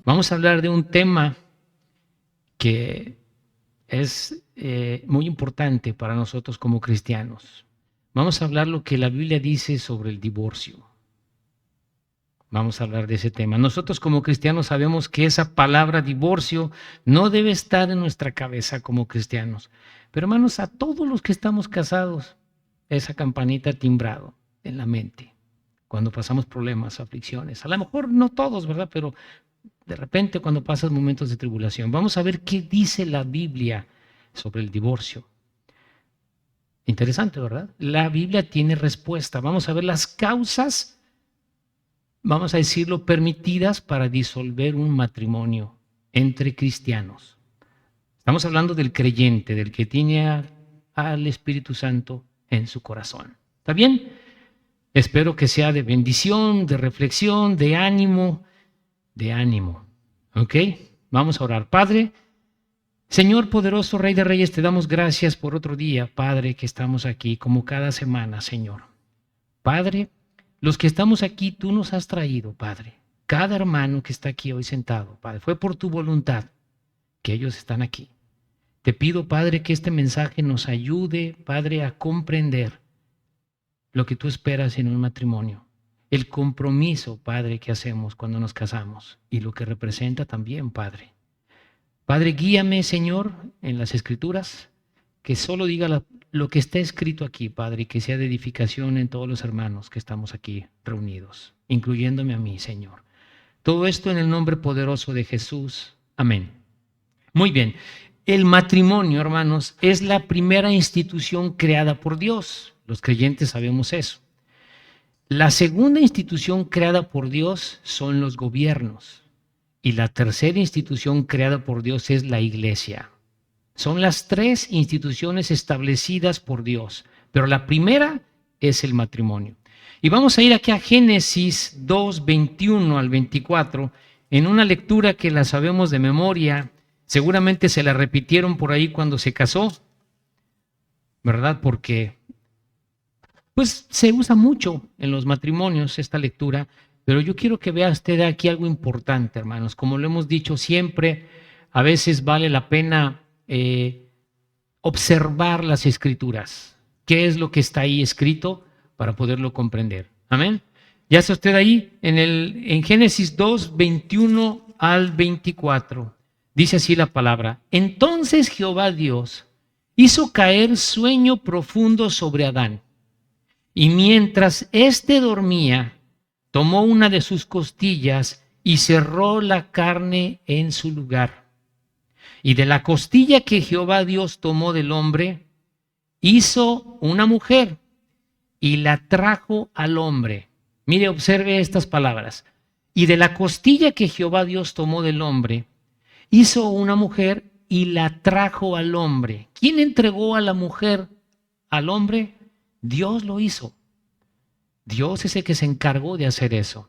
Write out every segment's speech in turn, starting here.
Vamos a hablar de un tema que es muy importante para nosotros como cristianos. Vamos a hablar lo que la Biblia dice sobre el divorcio. Vamos a hablar de ese tema. Nosotros como cristianos sabemos que esa palabra divorcio no debe estar en nuestra cabeza como cristianos. Pero hermanos, a todos los que estamos casados, esa campanita ha timbrado en la mente cuando pasamos problemas, aflicciones. A lo mejor no todos, ¿verdad? Pero de repente cuando pasas momentos de tribulación. Vamos a ver qué dice la Biblia sobre el divorcio. Interesante, ¿verdad? La Biblia tiene respuesta. Vamos a ver las causas, vamos a decirlo, permitidas para disolver un matrimonio entre cristianos. Estamos hablando del creyente, del que tiene al Espíritu Santo en su corazón. ¿Está bien? Espero que sea de bendición, de reflexión, de ánimo. ¿Ok? Vamos a orar. Padre, Señor poderoso, Rey de Reyes, te damos gracias por otro día, Padre, que estamos aquí como cada semana, Señor. Padre, los que estamos aquí, tú nos has traído, Padre. Cada hermano que está aquí hoy sentado, Padre, fue por tu voluntad que ellos están aquí. Te pido, Padre, que este mensaje nos ayude, Padre, a comprender lo que tú esperas en un matrimonio. El compromiso, Padre, que hacemos cuando nos casamos y lo que representa también, Padre. Padre, guíame, Señor, en las Escrituras, que solo diga lo que está escrito aquí, Padre, y que sea de edificación en todos los hermanos que estamos aquí reunidos, incluyéndome a mí, Señor. Todo esto en el nombre poderoso de Jesús. Amén. Muy bien. El matrimonio, hermanos, es la primera institución creada por Dios. Los creyentes sabemos eso. La segunda institución creada por Dios son los gobiernos. Y la tercera institución creada por Dios es la iglesia. Son las tres instituciones establecidas por Dios. Pero la primera es el matrimonio. Y vamos a ir aquí a Génesis 2, 21 al 24, en una lectura que la sabemos de memoria. Seguramente se la repitieron por ahí cuando se casó, ¿verdad? Porque pues se usa mucho en los matrimonios esta lectura, pero yo quiero que vea usted aquí algo importante, hermanos. Como lo hemos dicho siempre, a veces vale la pena observar las Escrituras. ¿Qué es lo que está ahí escrito para poderlo comprender? Amén. Ya está usted ahí en Génesis 2, 21 al 24. Dice así la palabra: Entonces Jehová Dios hizo caer sueño profundo sobre Adán, y mientras éste dormía, tomó una de sus costillas y cerró la carne en su lugar. Y de la costilla que Jehová Dios tomó del hombre, hizo una mujer y la trajo al hombre. Mire, observe estas palabras. Y de la costilla que Jehová Dios tomó del hombre, hizo una mujer y la trajo al hombre. ¿Quién entregó a la mujer al hombre? Dios lo hizo. Dios es el que se encargó de hacer eso.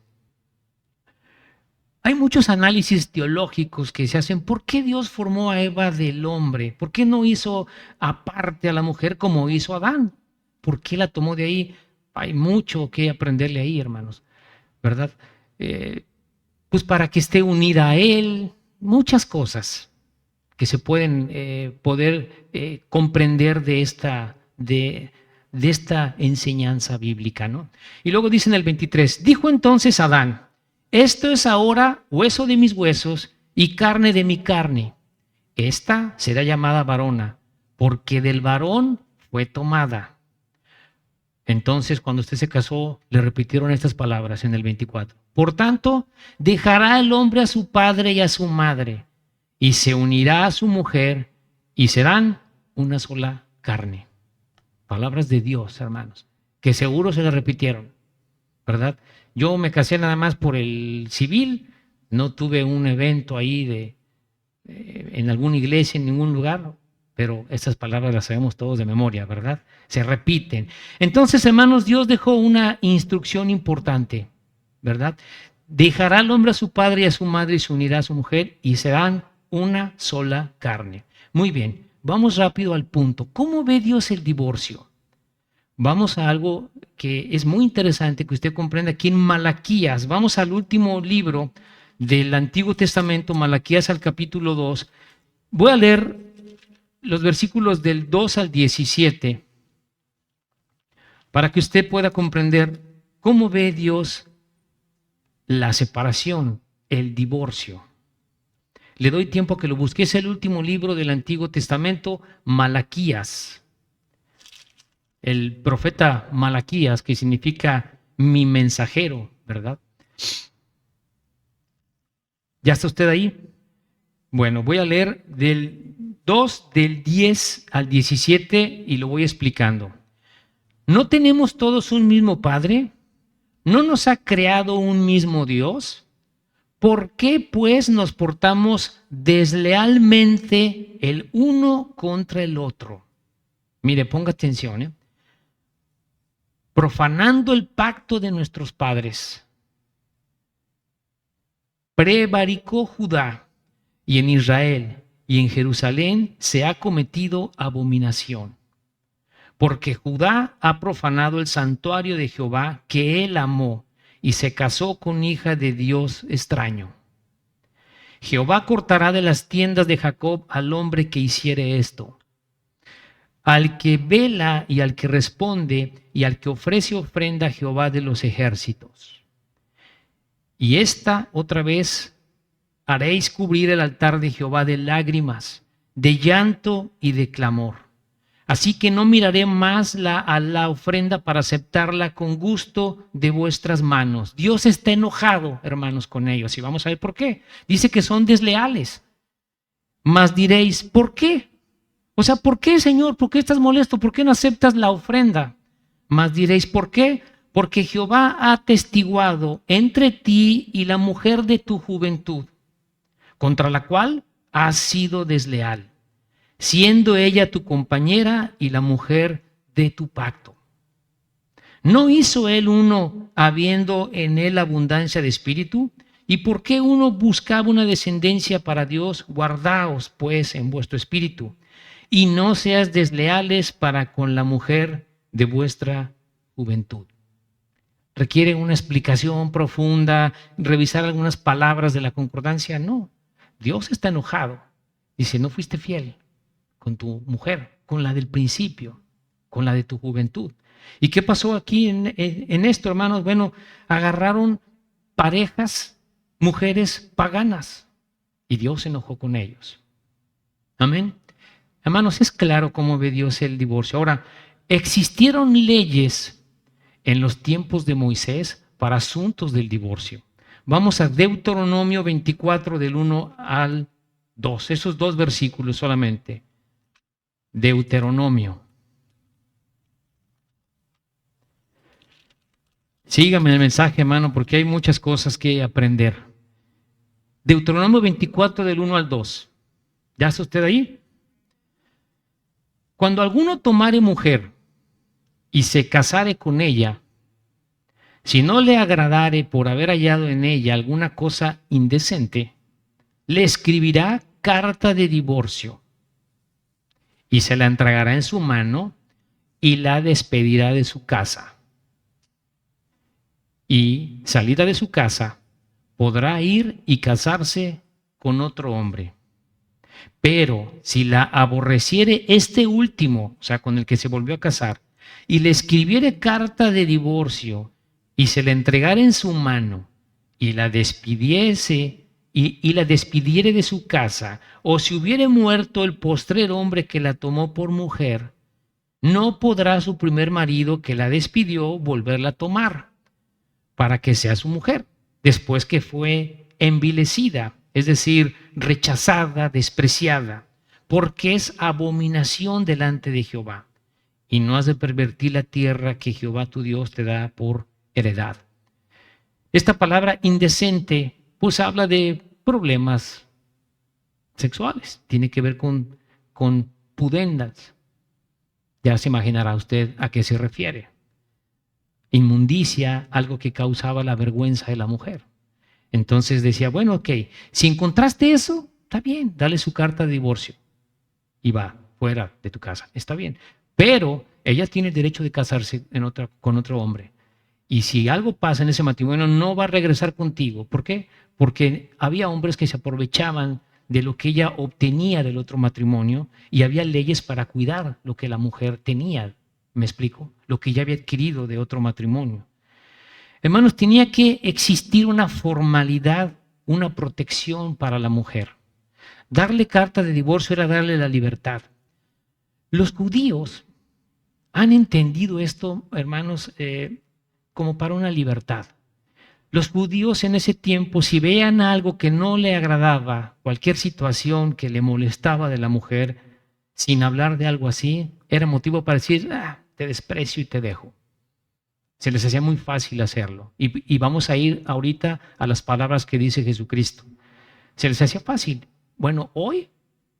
Hay muchos análisis teológicos que se hacen. ¿Por qué Dios formó a Eva del hombre? ¿Por qué no hizo aparte a la mujer como hizo Adán? ¿Por qué la tomó de ahí? Hay mucho que aprenderle ahí, hermanos, ¿verdad? Pues para que esté unida a él, muchas cosas que se pueden comprender de esta enseñanza bíblica, ¿no? Y luego dice en el 23, dijo entonces Adán: esto es ahora hueso de mis huesos y carne de mi carne. Esta será llamada varona, porque del varón fue tomada. Entonces, cuando usted se casó, le repitieron estas palabras en el 24. Por tanto, dejará el hombre a su padre y a su madre, y se unirá a su mujer, y serán una sola carne. Palabras de Dios, hermanos, que seguro se le repitieron, ¿verdad? Yo me casé nada más por el civil, no tuve un evento ahí en alguna iglesia, en ningún lugar, pero estas palabras las sabemos todos de memoria, ¿verdad? Se repiten. Entonces, hermanos, Dios dejó una instrucción importante, ¿verdad? Dejará al hombre a su padre y a su madre y se unirá a su mujer y serán una sola carne. Muy bien, vamos rápido al punto. ¿Cómo ve Dios el divorcio? Vamos a algo que es muy interesante que usted comprenda aquí en Malaquías. Vamos al último libro del Antiguo Testamento, Malaquías al capítulo 2. Voy a leer los versículos del 2 al 17 para que usted pueda comprender cómo ve Dios la separación, el divorcio. Le doy tiempo a que lo busque. Es el último libro del Antiguo Testamento, Malaquías. El profeta Malaquías, que significa mi mensajero, ¿verdad? ¿Ya está usted ahí? Bueno, voy a leer del 2, del 10 al 17 y lo voy explicando. ¿No tenemos todos un mismo Padre? ¿No nos ha creado un mismo Dios? ¿Por qué pues nos portamos deslealmente el uno contra el otro? Mire, ponga atención, profanando el pacto de nuestros padres. Prevaricó Judá, y en Israel y en Jerusalén se ha cometido abominación. Porque Judá ha profanado el santuario de Jehová que él amó, y se casó con hija de Dios extraño. Jehová cortará de las tiendas de Jacob al hombre que hiciere esto. Al que vela y al que responde y al que ofrece ofrenda a Jehová de los ejércitos. Y esta otra vez haréis cubrir el altar de Jehová de lágrimas, de llanto y de clamor. Así que no miraré más a la ofrenda para aceptarla con gusto de vuestras manos. Dios está enojado, hermanos, con ellos. Y vamos a ver por qué. Dice que son desleales. Mas diréis, ¿por qué? O sea, ¿por qué, Señor? ¿Por qué estás molesto? ¿Por qué no aceptas la ofrenda? Mas diréis, ¿por qué? Porque Jehová ha atestiguado entre ti y la mujer de tu juventud, contra la cual has sido desleal, siendo ella tu compañera y la mujer de tu pacto. ¿No hizo él uno habiendo en él abundancia de espíritu? ¿Y por qué uno buscaba una descendencia para Dios? Guardaos pues en vuestro espíritu, y no seas desleales para con la mujer de vuestra juventud. ¿Requiere una explicación profunda, revisar algunas palabras de la concordancia? No. Dios está enojado. Dice, no fuiste fiel con tu mujer, con la del principio, con la de tu juventud. ¿Y qué pasó aquí en esto, hermanos? Bueno, agarraron parejas, mujeres paganas, y Dios se enojó con ellos. Amén. Hermanos, es claro cómo ve Dios el divorcio. Ahora, existieron leyes en los tiempos de Moisés para asuntos del divorcio. Vamos a Deuteronomio 24 del 1 al 2, esos dos versículos solamente. Deuteronomio. Sígame el mensaje, hermano, porque hay muchas cosas que aprender. Deuteronomio 24 del 1 al 2. ¿Ya está usted ahí? Cuando alguno tomare mujer y se casare con ella, si no le agradare por haber hallado en ella alguna cosa indecente, le escribirá carta de divorcio y se la entregará en su mano y la despedirá de su casa. Y salida de su casa, podrá ir y casarse con otro hombre. Pero si la aborreciere este último, o sea, con el que se volvió a casar, y le escribiere carta de divorcio y se la entregara en su mano y la despidiese y la despidiere de su casa, o si hubiere muerto el postrer hombre que la tomó por mujer, no podrá su primer marido que la despidió volverla a tomar para que sea su mujer, después que fue envilecida, es decir, rechazada, despreciada, porque es abominación delante de Jehová. Y no has de pervertir la tierra que Jehová tu Dios te da por heredad. Esta palabra indecente, pues habla de problemas sexuales, tiene que ver con pudendas. Ya se imaginará usted a qué se refiere. Inmundicia, algo que causaba la vergüenza de la mujer. Entonces decía, bueno, ok, si encontraste eso, está bien, dale su carta de divorcio y va fuera de tu casa, está bien. Pero ella tiene el derecho de casarse con otro hombre Y si algo pasa en ese matrimonio, no va a regresar contigo. ¿Por qué? Porque había hombres que se aprovechaban de lo que ella obtenía del otro matrimonio y había leyes para cuidar lo que la mujer tenía. ¿Me explico? Lo que ella había adquirido de otro matrimonio. Hermanos, tenía que existir una formalidad, una protección para la mujer. Darle carta de divorcio era darle la libertad. Los judíos han entendido esto, hermanos, como para una libertad. Los judíos en ese tiempo, si veían algo que no le agradaba, cualquier situación que le molestaba de la mujer, sin hablar de algo así, era motivo para decir, te desprecio y te dejo. Se les hacía muy fácil hacerlo. Y vamos a ir ahorita a las palabras que dice Jesucristo. Se les hacía fácil. Bueno, hoy,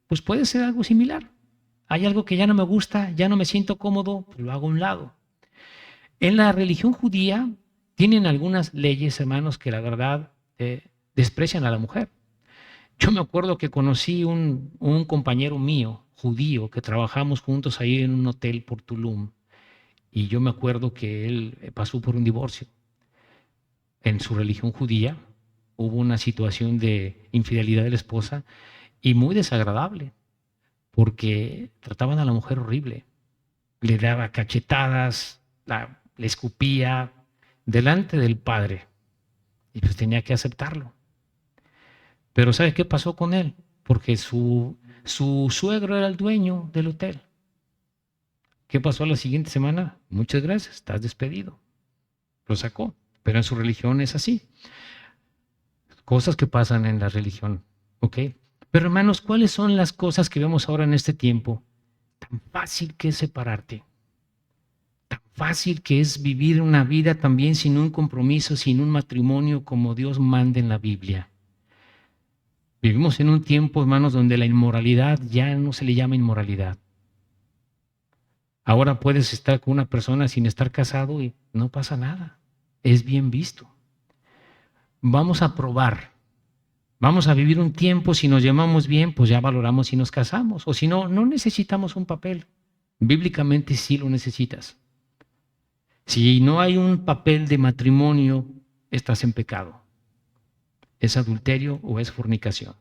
pues puede ser algo similar. Hay algo que ya no me gusta, ya no me siento cómodo, pues lo hago a un lado. En la religión judía tienen algunas leyes, hermanos, que la verdad desprecian a la mujer. Yo me acuerdo que conocí un compañero mío, judío, que trabajamos juntos ahí en un hotel por Tulum. Y yo me acuerdo que él pasó por un divorcio. En su religión judía hubo una situación de infidelidad de la esposa y muy desagradable, porque trataban a la mujer horrible. Le daba cachetadas, le escupía delante del padre y pues tenía que aceptarlo. Pero ¿sabe qué pasó con él? Porque su suegro era el dueño del hotel. ¿Qué pasó la siguiente semana? Muchas gracias, estás despedido. Lo sacó, pero en su religión es así. Cosas que pasan en la religión, ¿ok? Pero hermanos, ¿cuáles son las cosas que vemos ahora en este tiempo? Tan fácil que es separarte. Tan fácil que es vivir una vida también sin un compromiso, sin un matrimonio como Dios manda en la Biblia. Vivimos en un tiempo, hermanos, donde la inmoralidad ya no se le llama inmoralidad. Ahora puedes estar con una persona sin estar casado y no pasa nada. Es bien visto. Vamos a probar. Vamos a vivir un tiempo, si nos llamamos bien, pues ya valoramos si nos casamos. O si no, no necesitamos un papel. Bíblicamente sí lo necesitas. Si no hay un papel de matrimonio, estás en pecado. ¿Es adulterio o es fornicación?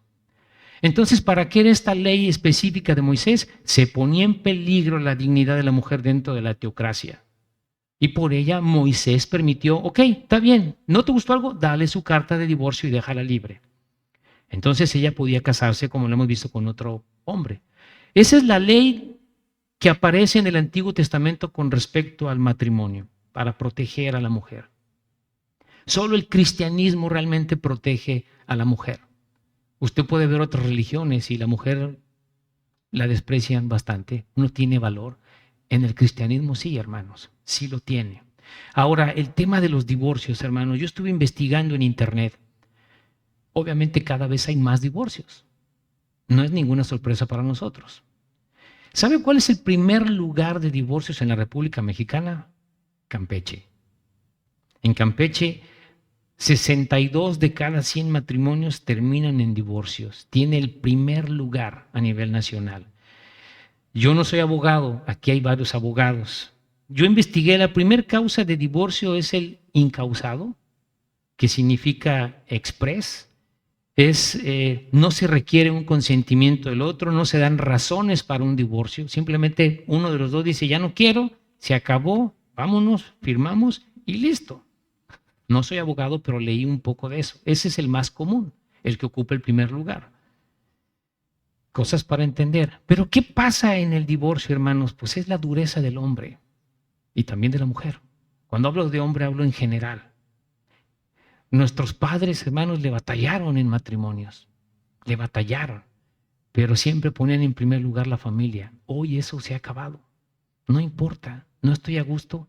Entonces, ¿para qué era esta ley específica de Moisés? Se ponía en peligro la dignidad de la mujer dentro de la teocracia. Y por ella Moisés permitió, ok, está bien, ¿no te gustó algo? Dale su carta de divorcio y déjala libre. Entonces ella podía casarse, como lo hemos visto, con otro hombre. Esa es la ley que aparece en el Antiguo Testamento con respecto al matrimonio, para proteger a la mujer. Solo el cristianismo realmente protege a la mujer. Usted puede ver otras religiones y la mujer la desprecian bastante, no tiene valor. En el cristianismo sí, hermanos, sí lo tiene. Ahora, el tema de los divorcios, hermanos, yo estuve investigando en internet. Obviamente cada vez hay más divorcios. No es ninguna sorpresa para nosotros. ¿Sabe cuál es el primer lugar de divorcios en la República Mexicana? Campeche. En Campeche, 62 de cada 100 matrimonios terminan en divorcios. Tiene el primer lugar a nivel nacional. Yo no soy abogado, aquí hay varios abogados. Yo investigué, la primera causa de divorcio es el incausado, que significa express. No se requiere un consentimiento del otro, no se dan razones para un divorcio, simplemente uno de los dos dice, ya no quiero, se acabó, vámonos, firmamos y listo. No soy abogado, pero leí un poco de eso. Ese es el más común, el que ocupa el primer lugar. Cosas para entender. Pero ¿qué pasa en el divorcio, hermanos? Pues es la dureza del hombre y también de la mujer. Cuando hablo de hombre, hablo en general. Nuestros padres, hermanos, le batallaron en matrimonios, le batallaron, pero siempre ponían en primer lugar la familia. Hoy eso se ha acabado. No importa, no estoy a gusto.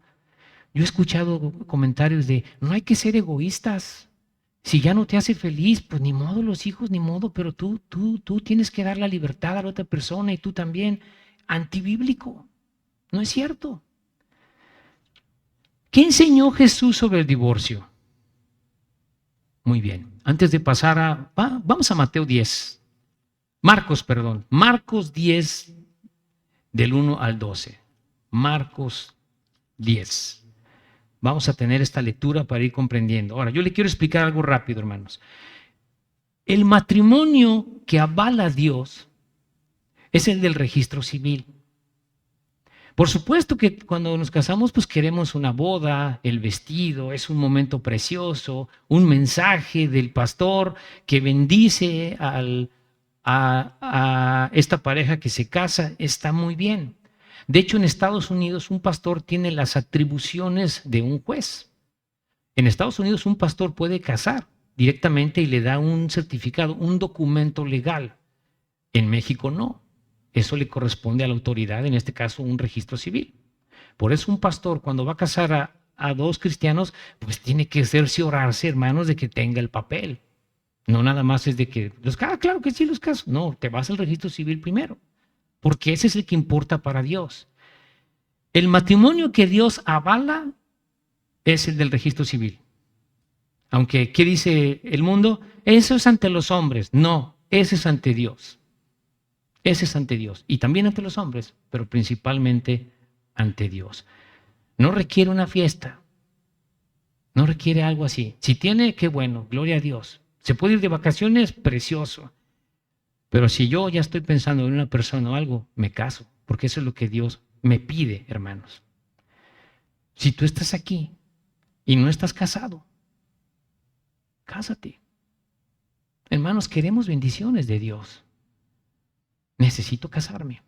Yo he escuchado comentarios de, no hay que ser egoístas. Si ya no te hace feliz, pues ni modo los hijos, ni modo, pero tú tienes que dar la libertad a la otra persona y tú también. Antibíblico. No es cierto. ¿Qué enseñó Jesús sobre el divorcio? Muy bien. Antes de pasar vamos a Mateo 10. Marcos 10, del 1 al 12. Marcos 10. vamos a tener esta lectura para ir comprendiendo. Ahora, yo le quiero explicar algo rápido, hermanos. El matrimonio que avala a Dios es el del registro civil. Por supuesto que cuando nos casamos, pues queremos una boda, el vestido, es un momento precioso, un mensaje del pastor que bendice a esta pareja que se casa, está muy bien. De hecho, en Estados Unidos un pastor tiene las atribuciones de un juez. En Estados Unidos un pastor puede casar directamente y le da un certificado, un documento legal. En México no. Eso le corresponde a la autoridad, en este caso un registro civil. Por eso un pastor cuando va a casar a dos cristianos, pues tiene que cerciorarse, hermanos, de que tenga el papel. No nada más es de que, claro que sí los caso. No, te vas al registro civil primero, porque ese es el que importa para Dios. El matrimonio que Dios avala es el del registro civil. Aunque, ¿qué dice el mundo? Eso es ante los hombres. No, ese es ante Dios. Ese es ante Dios y también ante los hombres, pero principalmente ante Dios. No requiere una fiesta, no requiere algo así. Si tiene, qué bueno, gloria a Dios. Se puede ir de vacaciones, precioso. Pero si yo ya estoy pensando en una persona o algo, me caso, porque eso es lo que Dios me pide, hermanos. Si tú estás aquí y no estás casado, cásate. Hermanos, queremos bendiciones de Dios. Necesito casarme.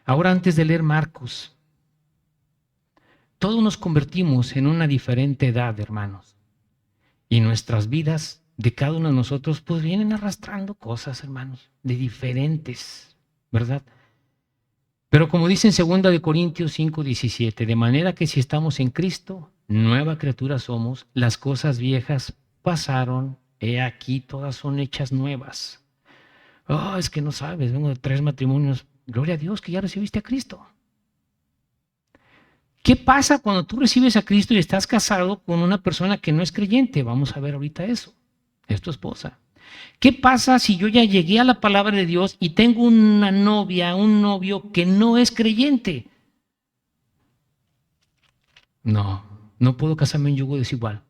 Ahora, antes de leer Marcos, todos nos convertimos en una diferente edad, hermanos. Y nuestras vidas de cada uno de nosotros pues vienen arrastrando cosas, hermanos, de diferentes, ¿verdad? Pero como dice en 2 Corintios 5:17, de manera que si estamos en Cristo, nueva criatura somos, las cosas viejas pasaron, he aquí todas son hechas nuevas. Oh, es que no sabes, vengo de 3 matrimonios. Gloria a Dios que ya recibiste a Cristo. ¿Qué pasa cuando tú recibes a Cristo y estás casado con una persona que no es creyente? Vamos a ver ahorita eso. Es tu esposa. ¿Qué pasa si yo ya llegué a la palabra de Dios y tengo una novia, un novio que no es creyente? No puedo casarme en yugo desigual.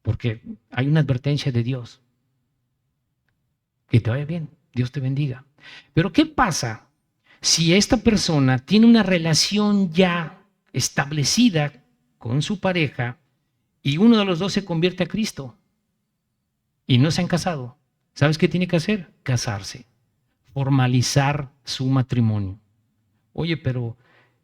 Porque hay una advertencia de Dios. Que te vaya bien, Dios te bendiga. Pero ¿qué pasa si esta persona tiene una relación ya establecida con su pareja y uno de los dos se convierte a Cristo y no se han casado? ¿Sabes qué tiene que hacer? Casarse, formalizar su matrimonio. Oye, pero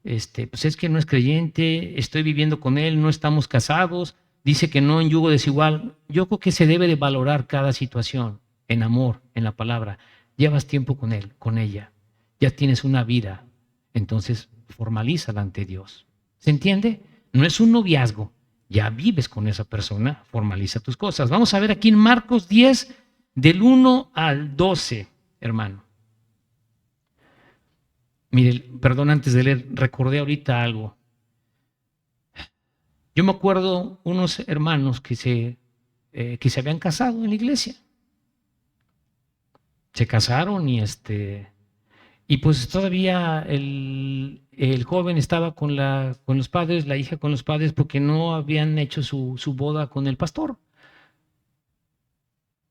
pues es que no es creyente, estoy viviendo con él, no estamos casados, dice que no en yugo desigual. Yo creo que se debe de valorar cada situación. En amor, en la palabra, llevas tiempo con él, con ella, ya tienes una vida, entonces formalízala ante Dios. ¿Se entiende? No es un noviazgo, ya vives con esa persona, formaliza tus cosas. Vamos a ver aquí en Marcos 10, del 1 al 12, hermano. Mire, perdón, antes de leer, recordé ahorita algo. Yo me acuerdo unos hermanos que se habían casado en la iglesia. Se casaron y pues todavía el joven estaba con los padres, la hija con los padres, porque no habían hecho su boda con el pastor.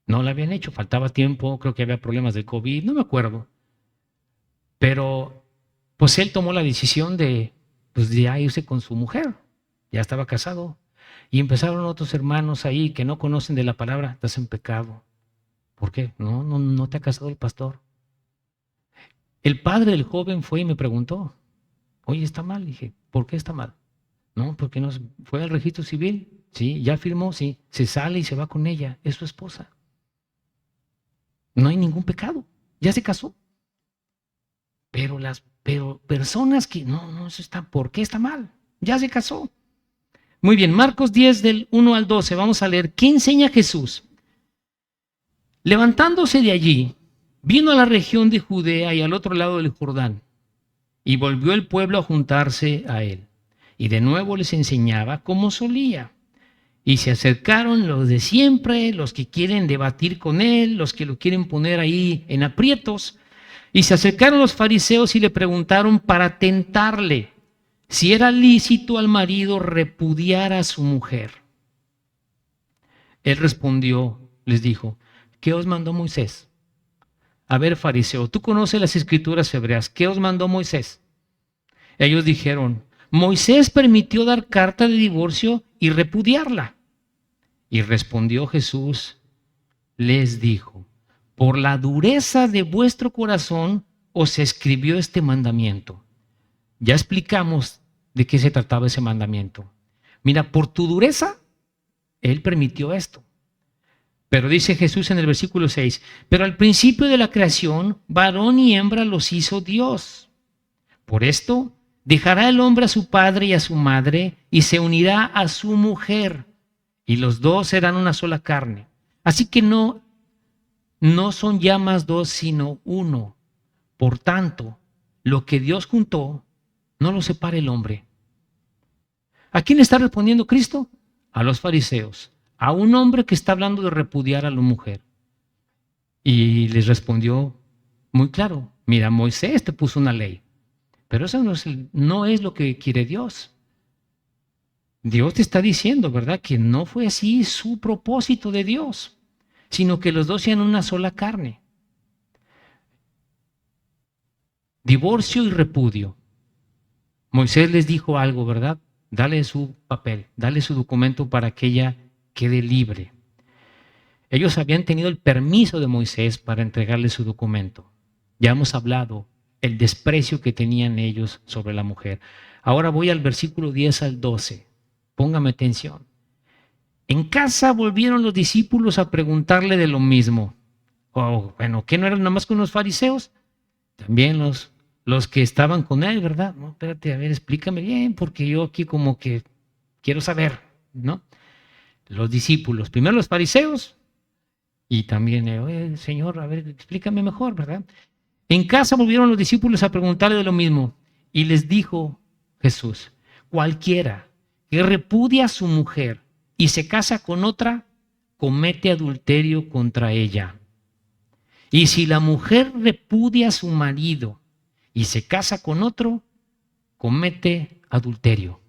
No la habían hecho, faltaba tiempo, creo que había problemas de COVID, no me acuerdo. Pero pues él tomó la decisión de ya irse con su mujer, ya estaba casado. Y empezaron otros hermanos ahí que no conocen de la palabra, estás en pecado. ¿Por qué? No te ha casado el pastor. El padre del joven fue y me preguntó, oye, ¿está mal? Dije, ¿por qué está mal? No, porque no fue al registro civil, sí, ya firmó, sí, se sale y se va con ella, es su esposa. No hay ningún pecado, ya se casó. Pero personas que eso está, ¿por qué está mal? Ya se casó. Muy bien, Marcos 10 del 1 al 12, vamos a leer, ¿qué enseña Jesús? Levantándose de allí, vino a la región de Judea y al otro lado del Jordán, y volvió el pueblo a juntarse a él. Y de nuevo les enseñaba como solía. Y se acercaron los de siempre, los que quieren debatir con él, los que lo quieren poner ahí en aprietos. Y se acercaron los fariseos y le preguntaron para tentarle, si era lícito al marido repudiar a su mujer. Él respondió, les dijo, ¿qué os mandó Moisés? A ver, fariseo, tú conoces las escrituras hebreas, ¿qué os mandó Moisés? Ellos dijeron, Moisés permitió dar carta de divorcio y repudiarla. Y respondió Jesús, les dijo, por la dureza de vuestro corazón os escribió este mandamiento. Ya explicamos de qué se trataba ese mandamiento. Mira, por tu dureza, Él permitió esto. Pero dice Jesús en el versículo 6, pero al principio de la creación, varón y hembra los hizo Dios. Por esto, dejará el hombre a su padre y a su madre y se unirá a su mujer y los dos serán una sola carne. Así que no son ya más dos, sino uno. Por tanto, lo que Dios juntó, no lo separe el hombre. ¿A quién está respondiendo Cristo? A los fariseos, a un hombre que está hablando de repudiar a la mujer. Y les respondió muy claro, mira, Moisés te puso una ley, pero eso no es lo que quiere Dios. Dios te está diciendo, ¿verdad? Que no fue así su propósito de Dios, sino que los dos sean una sola carne. Divorcio y repudio. Moisés les dijo algo, ¿verdad? Dale su papel, dale su documento para que ella quede libre. Ellos habían tenido el permiso de Moisés para entregarle su documento. Ya hemos hablado el desprecio que tenían ellos sobre la mujer. Ahora voy al versículo 10 al 12. Póngame atención. En casa volvieron los discípulos a preguntarle de lo mismo. Oh, bueno, ¿qué no eran nada más con los fariseos? También los que estaban con él, ¿verdad? No, espérate, a ver, explícame bien, porque yo aquí como que quiero saber, ¿no? Los discípulos, primero los fariseos y también, Señor, a ver, explícame mejor, ¿verdad? En casa volvieron los discípulos a preguntarle de lo mismo y les dijo Jesús, cualquiera que repudia a su mujer y se casa con otra, comete adulterio contra ella. Y si la mujer repudia a su marido y se casa con otro, comete adulterio.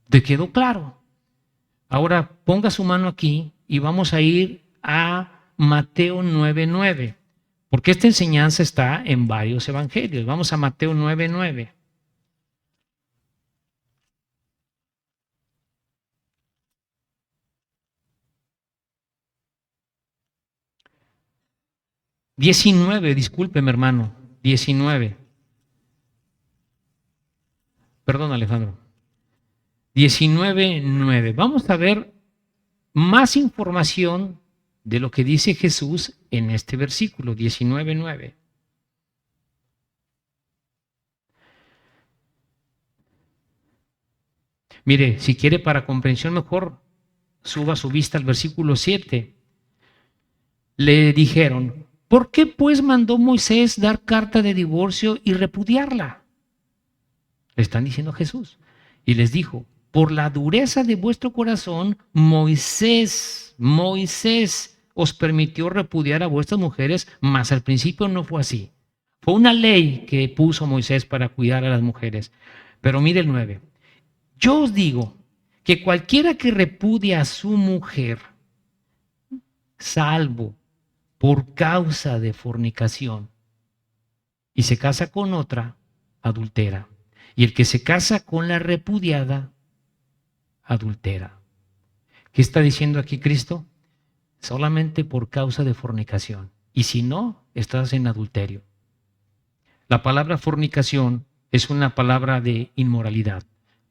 ¿Te quedó claro? Ahora ponga su mano aquí y vamos a ir a Mateo 9:9, porque esta enseñanza está en varios evangelios. Vamos a Mateo 9:9. Discúlpeme, hermano. 19. Perdón, Alejandro. 19:9. Vamos a ver más información de lo que dice Jesús en este versículo, 19:9. Mire, si quiere para comprensión mejor, suba su vista al versículo 7. Le dijeron, ¿por qué pues mandó Moisés dar carta de divorcio y repudiarla? Le están diciendo a Jesús. Y les dijo, por la dureza de vuestro corazón, Moisés os permitió repudiar a vuestras mujeres, mas al principio no fue así. Fue una ley que puso Moisés para cuidar a las mujeres. Pero mire el 9. Yo os digo que cualquiera que repudia a su mujer, salvo por causa de fornicación, y se casa con otra, adultera. Y el que se casa con la repudiada, adultera. ¿Qué está diciendo aquí Cristo? Solamente por causa de fornicación. Y si no, estás en adulterio. La palabra fornicación es una palabra de inmoralidad,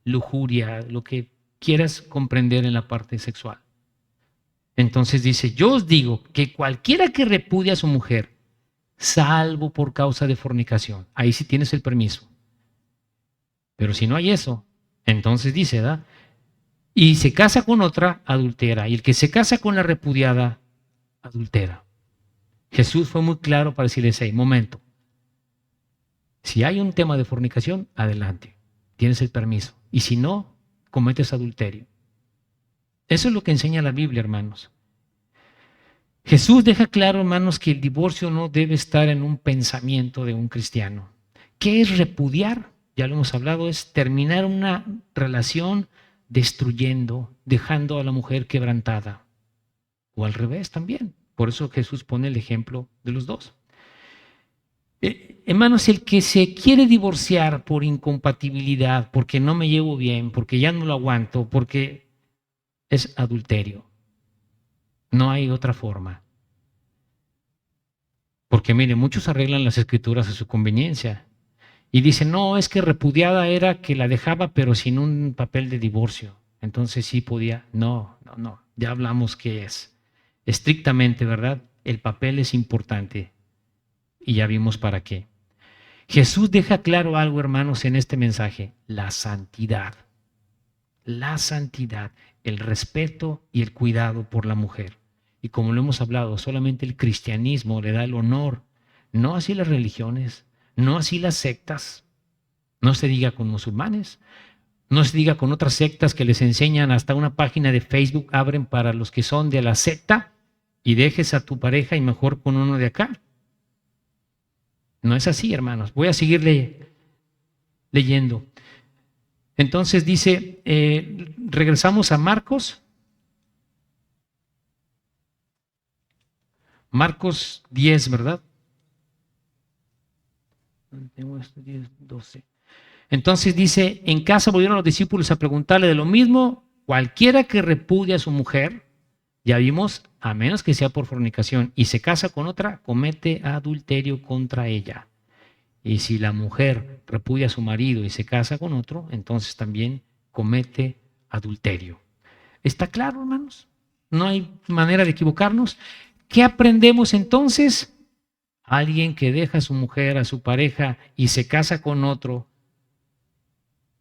lujuria, lo que quieras comprender en la parte sexual. Entonces dice, yo os digo que cualquiera que repudia a su mujer, salvo por causa de fornicación, ahí sí tienes el permiso. Pero si no hay eso, entonces dice, ¿verdad? Y se casa con otra, adultera. Y el que se casa con la repudiada, adultera. Jesús fue muy claro para decirles, momento. Si hay un tema de fornicación, adelante. Tienes el permiso. Y si no, cometes adulterio. Eso es lo que enseña la Biblia, hermanos. Jesús deja claro, hermanos, que el divorcio no debe estar en un pensamiento de un cristiano. ¿Qué es repudiar? ya lo hemos hablado, es terminar una relación destruyendo, dejando a la mujer quebrantada. O al revés también. Por eso Jesús pone el ejemplo de los dos. Hermanos, el que se quiere divorciar por incompatibilidad, porque no me llevo bien, porque ya no lo aguanto, porque es adulterio. No hay otra forma. Porque mire, muchos arreglan las escrituras a su conveniencia y dicen, no, es que repudiada era que la dejaba pero sin un papel de divorcio. Entonces sí podía. No, no, no. Ya hablamos que es. Estrictamente, ¿verdad? El papel es importante y ya vimos para qué. Jesús deja claro algo, hermanos, en este mensaje: la santidad. La santidad, el respeto y el cuidado por la mujer. Y como lo hemos hablado, solamente el cristianismo le da el honor, no así las religiones, no así las sectas, no se diga con musulmanes, no se diga con otras sectas que les enseñan, hasta una página de Facebook abren para los que son de la secta y dejes a tu pareja y mejor con uno de acá. No es así, hermanos. Voy a seguir leyendo. Entonces dice, regresamos a Marcos. Marcos 10, ¿verdad? Tengo esto, 10, 12. Entonces dice, en casa volvieron los discípulos a preguntarle de lo mismo. Cualquiera que repudia a su mujer, ya vimos, a menos que sea por fornicación, y se casa con otra, comete adulterio contra ella. Y si la mujer repudia a su marido y se casa con otro, entonces también comete adulterio. ¿Está claro, hermanos? No hay manera de equivocarnos. ¿Qué aprendemos entonces? Alguien que deja a su mujer, a su pareja y se casa con otro,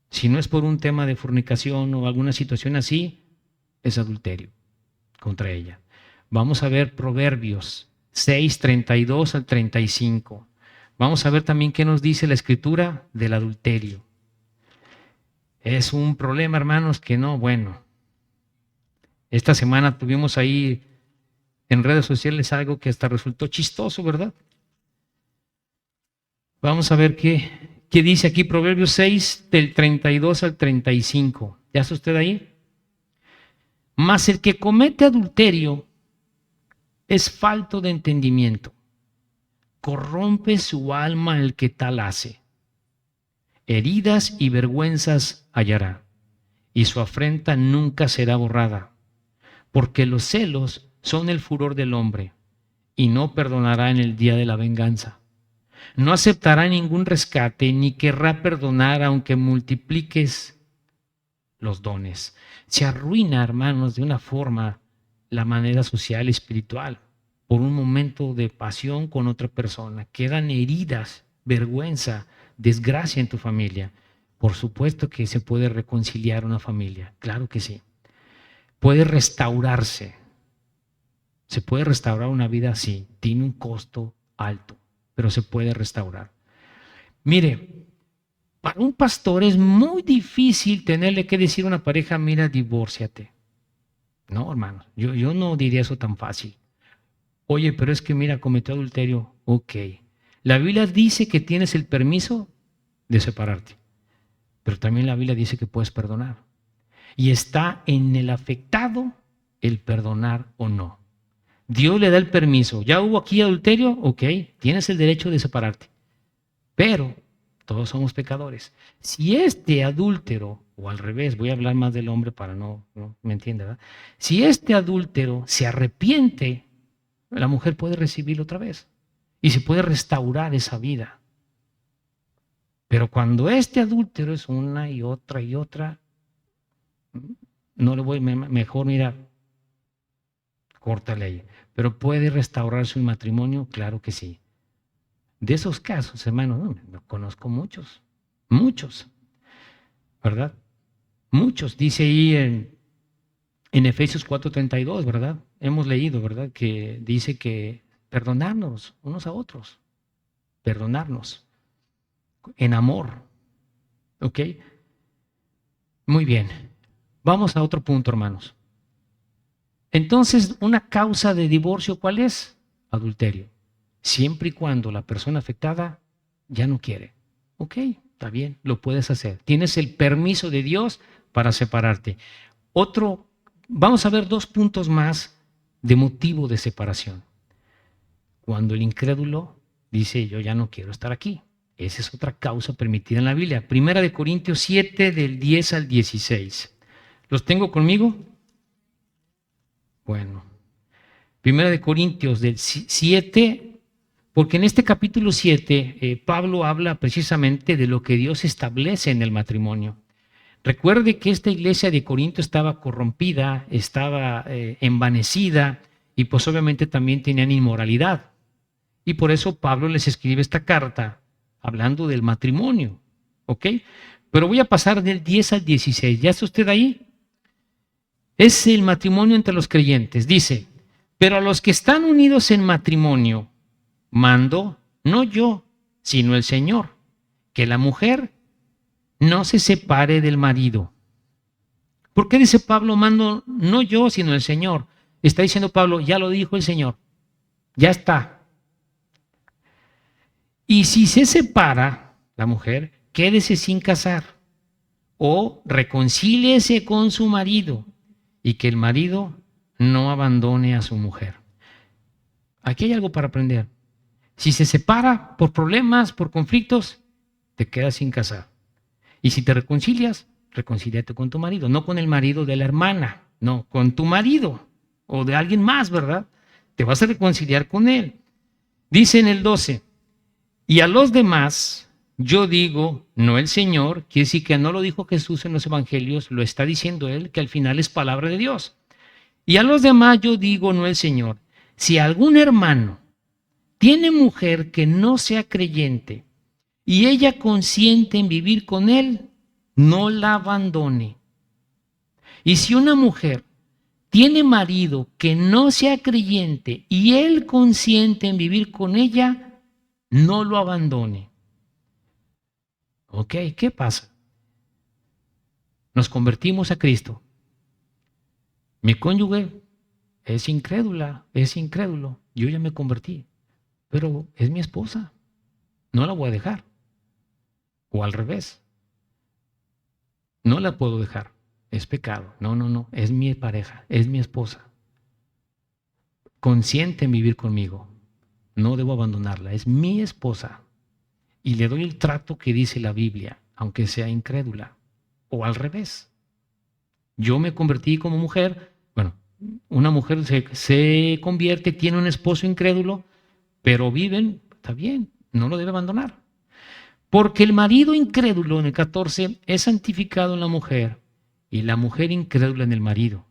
si no es por un tema de fornicación o alguna situación así, es adulterio contra ella. Vamos a ver Proverbios 6, 32 al 35. Vamos a ver también qué nos dice la Escritura del adulterio. Es un problema, hermanos, que no, bueno. Esta semana tuvimos ahí en redes sociales algo que hasta resultó chistoso, ¿verdad? Vamos a ver qué dice aquí Proverbios 6, del 32 al 35. ¿Ya está usted ahí? Mas el que comete adulterio es falto de entendimiento. Corrompe su alma el que tal hace. Heridas y vergüenzas hallará, y su afrenta nunca será borrada, porque los celos son el furor del hombre, y no perdonará en el día de la venganza. No aceptará ningún rescate, ni querrá perdonar aunque multipliques los dones. Se arruina, hermanos, de una forma la manera social y espiritual por un momento de pasión con otra persona. Quedan heridas, vergüenza, desgracia en tu familia. Por supuesto que se puede reconciliar una familia, claro que sí. Puede restaurarse. Se puede restaurar una vida así. Tiene un costo alto, pero se puede restaurar. Mire, para un pastor es muy difícil tenerle que decir a una pareja, mira, divórciate. No, hermano, yo no diría eso tan fácil. Oye, pero es que mira, cometió adulterio. Ok. La Biblia dice que tienes el permiso de separarte, pero también la Biblia dice que puedes perdonar. Y está en el afectado el perdonar o no. Dios le da el permiso. ¿Ya hubo aquí adulterio? Ok, tienes el derecho de separarte. Pero todos somos pecadores. Si este adúltero, o al revés, voy a hablar más del hombre para no me entiende, ¿verdad? Si este adúltero se arrepiente, la mujer puede recibirlo otra vez y se puede restaurar esa vida. Pero cuando este adúltero es una y otra, no le voy, mejor mira, córtale ahí. Pero ¿puede restaurarse un matrimonio? Claro que sí. De esos casos, hermano, no conozco muchos, ¿verdad? Muchos, dice ahí en Efesios 4:32, ¿verdad? Hemos leído, ¿verdad? Que dice que perdonarnos unos a otros, perdonarnos en amor, ¿ok? Muy bien, vamos a otro punto, hermanos. Entonces, una causa de divorcio, ¿cuál es? Adulterio. Siempre y cuando la persona afectada ya no quiere. Ok, está bien, lo puedes hacer. Tienes el permiso de Dios para separarte. Vamos a ver 2 puntos más de motivo de separación. Cuando el incrédulo dice, yo ya no quiero estar aquí. Esa es otra causa permitida en la Biblia. Primera de Corintios 7, del 10 al 16. ¿Los tengo conmigo? Bueno. Primera de Corintios del 7, porque en este capítulo 7 Pablo habla precisamente de lo que Dios establece en el matrimonio. Recuerde que esta iglesia de Corinto estaba corrompida, estaba envanecida y pues obviamente también tenían inmoralidad. Y por eso Pablo les escribe esta carta hablando del matrimonio, ¿ok? Pero voy a pasar del 10 al 16. ¿Ya está usted ahí? Es el matrimonio entre los creyentes. Dice, pero a los que están unidos en matrimonio, mando, no yo, sino el Señor, que la mujer no se separe del marido. ¿Por qué dice Pablo, mando, no yo, sino el Señor? Está diciendo Pablo, ya lo dijo el Señor, ya está. Y si se separa la mujer, quédese sin casar o reconcíliese con su marido y que el marido no abandone a su mujer. Aquí hay algo para aprender. Si se separa por problemas, por conflictos, te quedas sin casar. Y si te reconcilias, reconcíliate con tu marido, no con el marido de la hermana, no, con tu marido o de alguien más, ¿verdad? Te vas a reconciliar con él. Dice en el 12, y a los demás, yo digo, no el Señor, quiere decir que no lo dijo Jesús en los evangelios, lo está diciendo él, que al final es palabra de Dios. Y a los demás yo digo, no el Señor, si algún hermano tiene mujer que no sea creyente y ella consiente en vivir con él, no la abandone. Y si una mujer tiene marido que no sea creyente y él consiente en vivir con ella, no lo abandone. ¿Ok? ¿Qué pasa? Nos convertimos a Cristo. Mi cónyuge es incrédula, es incrédulo. Yo ya me convertí, pero es mi esposa. No la voy a dejar. O al revés. No la puedo dejar. Es pecado. No, no, no. Es mi pareja, es mi esposa. Consiente en vivir conmigo. No debo abandonarla. Es mi esposa. Y le doy el trato que dice la Biblia, aunque sea incrédula. O al revés. Yo me convertí como mujer. Bueno, una mujer se convierte, tiene un esposo incrédulo, pero viven, está bien, no lo debe abandonar. Porque el marido incrédulo, en el 14, es santificado en la mujer y la mujer incrédula en el marido.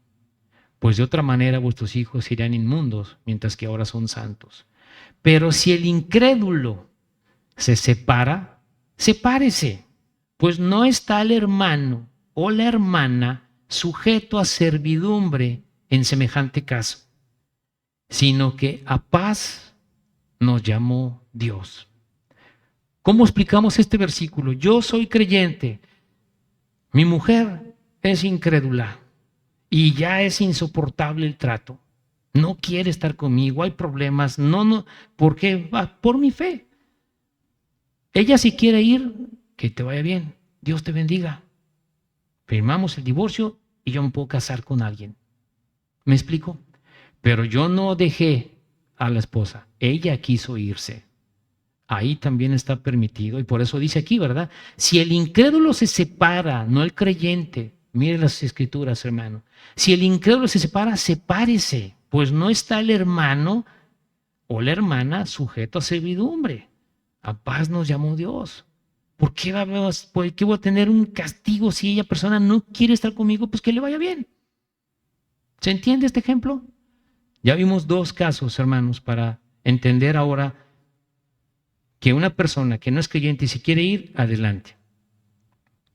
Pues de otra manera vuestros hijos irán inmundos, mientras que ahora son santos. Pero si el incrédulo se separa, sepárese, pues no está el hermano o la hermana sujeto a servidumbre en semejante caso, sino que a paz nos llamó Dios. ¿Cómo explicamos este versículo? Yo soy creyente, mi mujer es incrédula y ya es insoportable el trato. No quiere estar conmigo, hay problemas, no, ¿por qué? Por mi fe. Ella si quiere ir, que te vaya bien, Dios te bendiga. Firmamos el divorcio y yo me puedo casar con alguien. ¿Me explico? Pero yo no dejé a la esposa, ella quiso irse. Ahí también está permitido y por eso dice aquí, ¿verdad? Si el incrédulo se separa, no el creyente, mire las escrituras, hermano. Si el incrédulo se separa, sepárese, pues no está el hermano o la hermana sujeto a servidumbre. A paz nos llamó Dios. ¿Por qué voy a tener un castigo si ella persona no quiere estar conmigo? Pues que le vaya bien. ¿Se entiende este ejemplo? Ya vimos 2 casos, hermanos, para entender ahora que una persona que no es creyente y se quiere ir, adelante.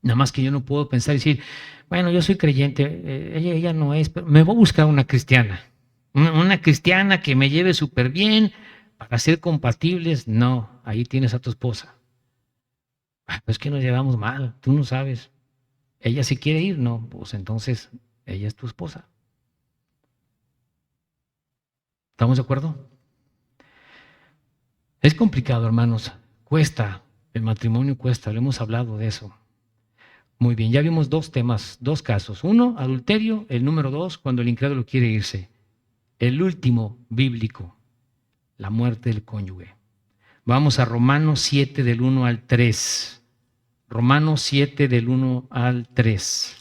Nada más que yo no puedo pensar y decir, bueno, yo soy creyente, ella no es, pero me voy a buscar una cristiana. Una cristiana que me lleve súper bien para ser compatibles. No, ahí tienes a tu esposa. Pues es que nos llevamos mal, tú no sabes. Ella se quiere ir, no, pues entonces ella es tu esposa. ¿Estamos de acuerdo? Es complicado, hermanos. Cuesta. El matrimonio cuesta, lo hemos hablado de eso. Muy bien, ya vimos dos temas, dos casos. Uno, adulterio. El número dos, cuando el incrédulo quiere irse. El último, bíblico, la muerte del cónyuge. Vamos a Romanos 7 del 1 al 3. Romanos 7 del 1 al 3.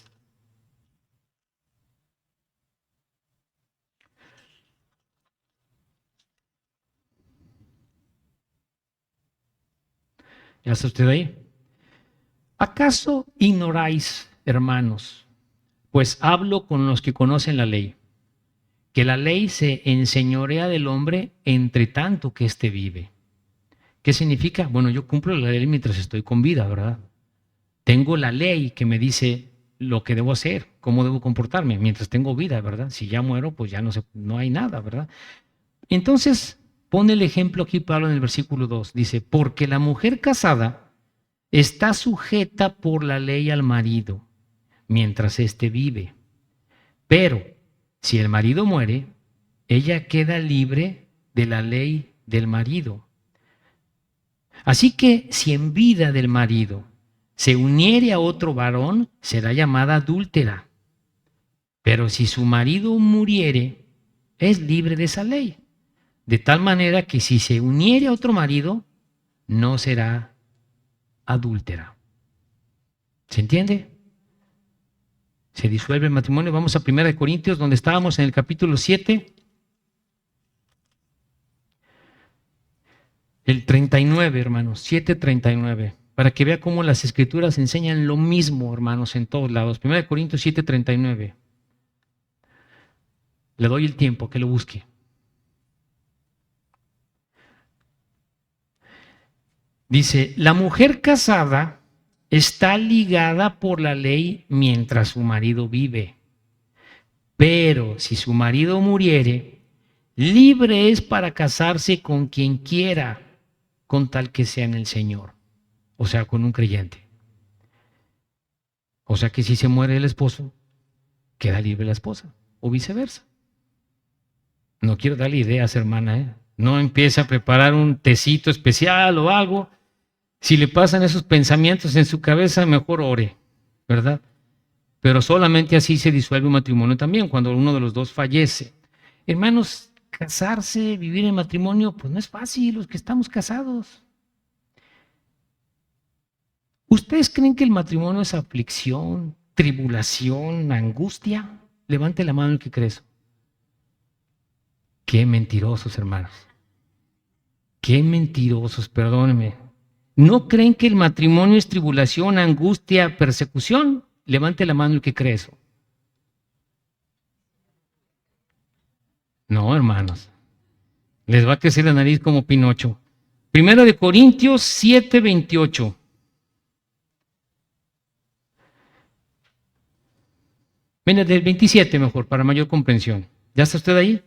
¿Ya está usted ahí? ¿Acaso ignoráis, hermanos? Pues hablo con los que conocen la ley, que la ley se enseñorea del hombre entre tanto que éste vive. ¿Qué significa? Bueno, yo cumplo la ley mientras estoy con vida, ¿verdad? Tengo la ley que me dice lo que debo hacer, cómo debo comportarme mientras tengo vida, ¿verdad? Si ya muero, pues ya no hay nada, ¿verdad? Entonces, pone el ejemplo aquí Pablo en el versículo 2. Dice, porque la mujer casada está sujeta por la ley al marido mientras éste vive. Pero si el marido muere, ella queda libre de la ley del marido. Así que si en vida del marido se uniere a otro varón, será llamada adúltera. Pero si su marido muriere, es libre de esa ley. De tal manera que si se uniere a otro marido, no será adúltera. ¿Se entiende? Se disuelve el matrimonio. Vamos a 1 Corintios, donde estábamos en el capítulo 7. El 39, hermanos, 7:39, para que vea cómo las escrituras enseñan lo mismo, hermanos, en todos lados. 1 Corintios 7:39. Le doy el tiempo que lo busque. Dice, la mujer casada está ligada por la ley mientras su marido vive. Pero si su marido muriere, libre es para casarse con quien quiera, con tal que sea en el Señor. O sea, con un creyente. O sea que si se muere el esposo, queda libre la esposa, o viceversa. No quiero darle ideas, hermana, ¿eh? No empiece a preparar un tecito especial o algo. Si le pasan esos pensamientos en su cabeza, mejor ore, ¿verdad? Pero solamente así se disuelve un matrimonio también, cuando uno de los dos fallece. Hermanos, casarse, vivir en matrimonio, pues no es fácil, los que estamos casados. ¿Ustedes creen que el matrimonio es aflicción, tribulación, angustia? Levante la mano el que cree eso. Qué mentirosos, hermanos. Qué mentirosos, perdónenme. ¿No creen que el matrimonio es tribulación, angustia, persecución? Levante la mano el que cree eso. No, hermanos. Les va a crecer la nariz como Pinocho. 1 Corintios 7:28. Venga, del 27 mejor, para mayor comprensión. ¿Ya está usted ahí?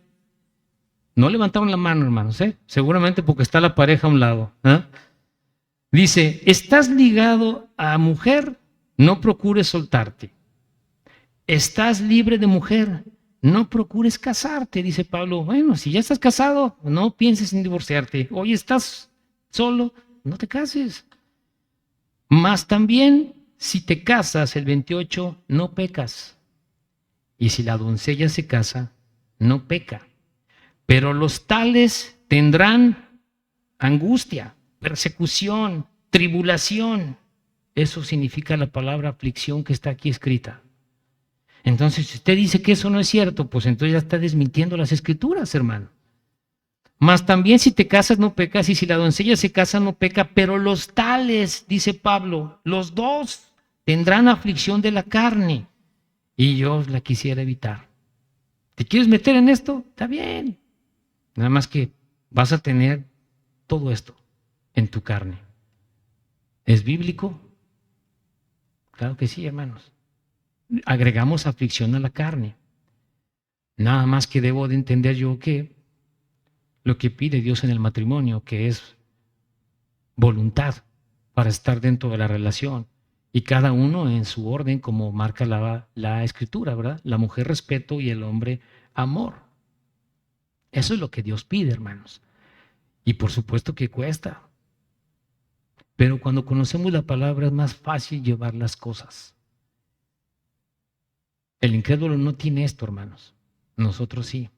No levantaron la mano, hermanos, ¿eh? Seguramente porque está la pareja a un lado. ¿Eh? Dice, estás ligado a mujer, no procures soltarte. Estás libre de mujer, no procures casarte, dice Pablo. Bueno, si ya estás casado, no pienses en divorciarte. Hoy estás solo, no te cases. Más también, si te casas, el 28, no pecas. Y si la doncella se casa, no peca. Pero los tales tendrán angustia, persecución, tribulación. Eso significa la palabra aflicción que está aquí escrita. Entonces, si usted dice que eso no es cierto, pues entonces ya está desmintiendo las escrituras, hermano. Mas también si te casas no pecas, y si la doncella se casa no peca, pero los tales, dice Pablo, los dos tendrán aflicción de la carne, y yo la quisiera evitar. ¿Te quieres meter en esto? Está bien. Nada más que vas a tener todo esto en tu carne. ¿Es bíblico? Claro que sí, hermanos. Agregamos aflicción a la carne. Nada más que debo de entender yo que lo que pide Dios en el matrimonio, que es voluntad para estar dentro de la relación, y cada uno en su orden, como marca la escritura, ¿verdad? La mujer respeto y el hombre amor. Eso es lo que Dios pide, hermanos. Y por supuesto que cuesta. Pero cuando conocemos la palabra es más fácil llevar las cosas. El incrédulo no tiene esto, hermanos. Nosotros sí.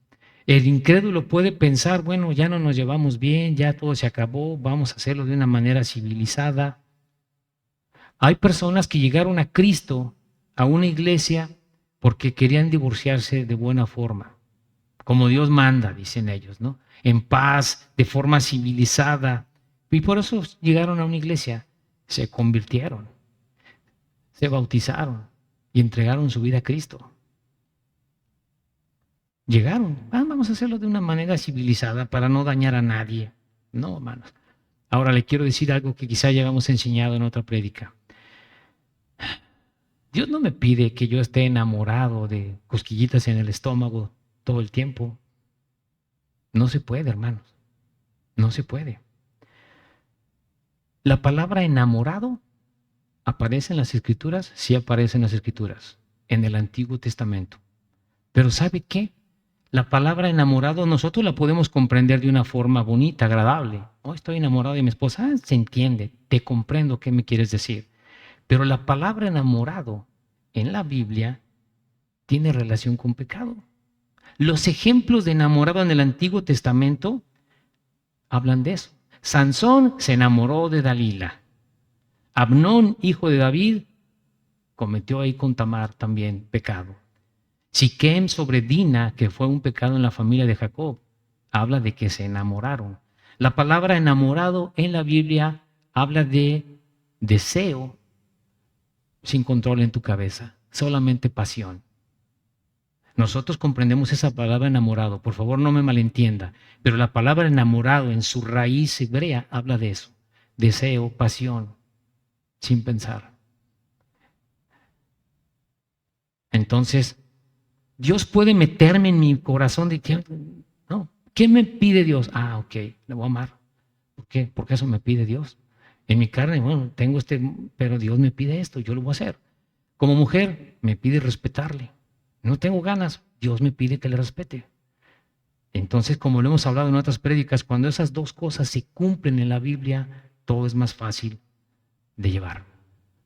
El incrédulo puede pensar, bueno, ya no nos llevamos bien, ya todo se acabó, vamos a hacerlo de una manera civilizada. Hay personas que llegaron a Cristo, a una iglesia, porque querían divorciarse de buena forma, como Dios manda, dicen ellos, ¿no? En paz, de forma civilizada. Y por eso llegaron a una iglesia, se convirtieron, se bautizaron y entregaron su vida a Cristo. Llegaron, vamos a hacerlo de una manera civilizada para no dañar a nadie. No, hermanos. Ahora le quiero decir algo que quizá ya habíamos enseñado en otra prédica. Dios no me pide que yo esté enamorado de cosquillitas en el estómago todo el tiempo. No se puede, hermanos. No se puede. La palabra enamorado aparece en las Escrituras, sí aparece en las Escrituras, en el Antiguo Testamento. Pero ¿sabe qué? La palabra enamorado nosotros la podemos comprender de una forma bonita, agradable. Oh, estoy enamorado de mi esposa. Se entiende, te comprendo qué me quieres decir. Pero la palabra enamorado en la Biblia tiene relación con pecado. Los ejemplos de enamorado en el Antiguo Testamento hablan de eso. Sansón se enamoró de Dalila. Amnón, hijo de David, cometió ahí con Tamar también pecado. Siquem sobre Dina, que fue un pecado en la familia de Jacob, habla de que se enamoraron. La palabra enamorado en la Biblia habla de deseo sin control en tu cabeza, solamente pasión. Nosotros comprendemos esa palabra enamorado, por favor no me malentienda, pero la palabra enamorado en su raíz hebrea habla de eso, deseo, pasión, sin pensar. Entonces, Dios puede meterme en mi corazón de que, no, ¿qué me pide Dios? Ah, ok, le voy a amar. ¿Por qué? Porque eso me pide Dios. En mi carne, bueno, tengo pero Dios me pide esto, yo lo voy a hacer. Como mujer, me pide respetarle. No tengo ganas, Dios me pide que le respete. Entonces, como lo hemos hablado en otras prédicas, cuando esas dos cosas se cumplen en la Biblia, todo es más fácil de llevar.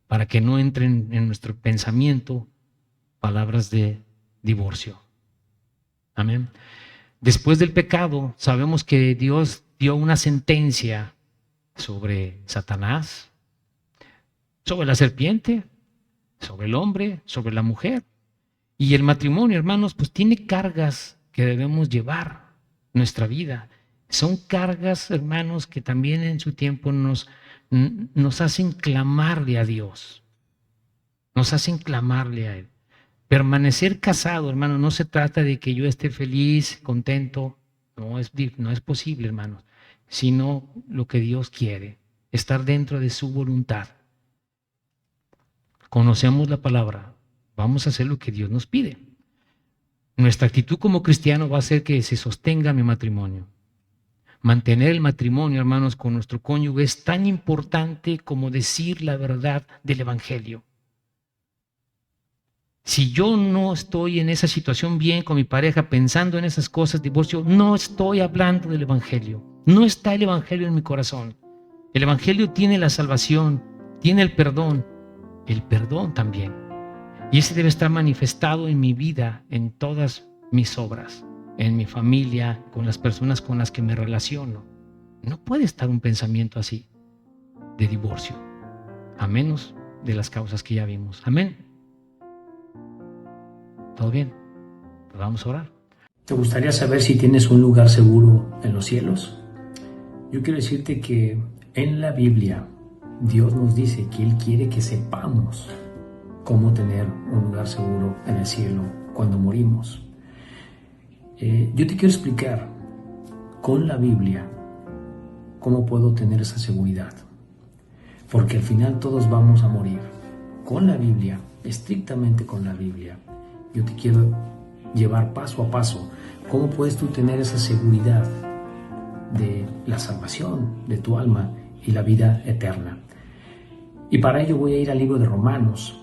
Para que no entren en nuestro pensamiento palabras de divorcio. Amén. Después del pecado, sabemos que Dios dio una sentencia sobre Satanás, sobre la serpiente, sobre el hombre, sobre la mujer. Y el matrimonio, hermanos, pues tiene cargas que debemos llevar nuestra vida. Son cargas, hermanos, que también en su tiempo nos hacen clamarle a Dios. Nos hacen clamarle a Él. Permanecer casado, hermano, no se trata de que yo esté feliz, contento. No es posible, hermanos. Sino lo que Dios quiere, estar dentro de su voluntad. Conocemos la palabra, vamos a hacer lo que Dios nos pide. Nuestra actitud como cristiano va a ser que se sostenga mi matrimonio. Mantener el matrimonio, hermanos, con nuestro cónyuge es tan importante como decir la verdad del Evangelio. Si yo no estoy en esa situación bien con mi pareja, pensando en esas cosas, divorcio, no estoy hablando del Evangelio. No está el Evangelio en mi corazón. El Evangelio tiene la salvación, tiene el perdón también. Y ese debe estar manifestado en mi vida, en todas mis obras, en mi familia, con las personas con las que me relaciono. No puede estar un pensamiento así de divorcio, a menos de las causas que ya vimos. Amén. ¿Todo bien? Pues vamos a orar. ¿Te gustaría saber si tienes un lugar seguro en los cielos? Yo quiero decirte que en la Biblia Dios nos dice que Él quiere que sepamos cómo tener un lugar seguro en el cielo cuando morimos. Yo te quiero explicar con la Biblia cómo puedo tener esa seguridad. Porque al final todos vamos a morir. Con la Biblia, estrictamente con la Biblia, yo te quiero llevar paso a paso cómo puedes tú tener esa seguridad de la salvación de tu alma y la vida eterna. Y para ello voy a ir al libro de Romanos.